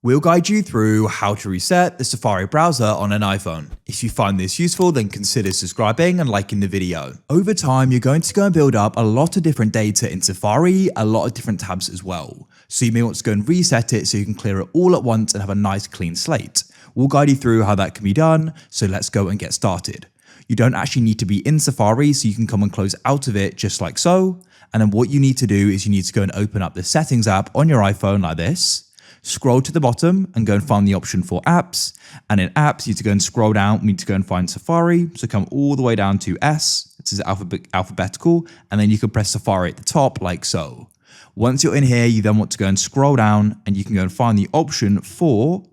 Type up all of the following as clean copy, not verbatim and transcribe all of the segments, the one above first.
We'll guide you through how to reset the Safari browser on an iPhone. If you find this useful, then consider subscribing and liking the video. Over time, you're going to go and build up a lot of different data in Safari, a lot of different tabs as well. So you may want to go and reset it so you can clear it all at once and have a nice clean slate. We'll guide you through how that can be done, so let's go and get started. You don't actually need to be in Safari, so you can come and close out of it just like so. And then what you need to do is you need to go and open up the settings app on your iPhone like this. Scroll to the bottom and go and find the option for apps. And in apps, you need to go and scroll down. We need to go and find Safari. So come all the way down to S. This is alphabetical. And then you can press Safari at the top like so. Once you're in here, you then want to go and scroll down and you can go and find the option for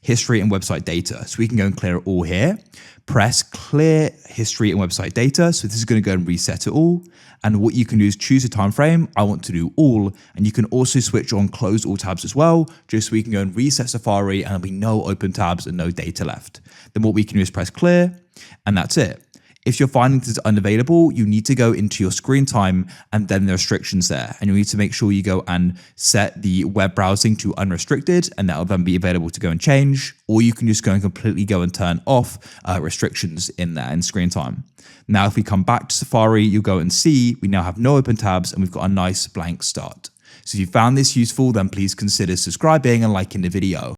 history and website data. So we can go and clear it all here. Press clear history and website data. So this is going to go and reset it all. And what you can do is choose a time frame. I want to do all. And you can also switch on close all tabs as well, just so we can go and reset Safari and there'll be no open tabs and no data left. Then what we can do is press clear and that's it. If you're finding this is unavailable, you need to go into your screen time and then the restrictions there. And you need to make sure you go and set the web browsing to unrestricted and that will then be available to go and change. Or you can just go and completely go and turn off restrictions in there in screen time. Now, if we come back to Safari, you'll go and see we now have no open tabs and we've got a nice blank start. So if you found this useful, then please consider subscribing and liking the video.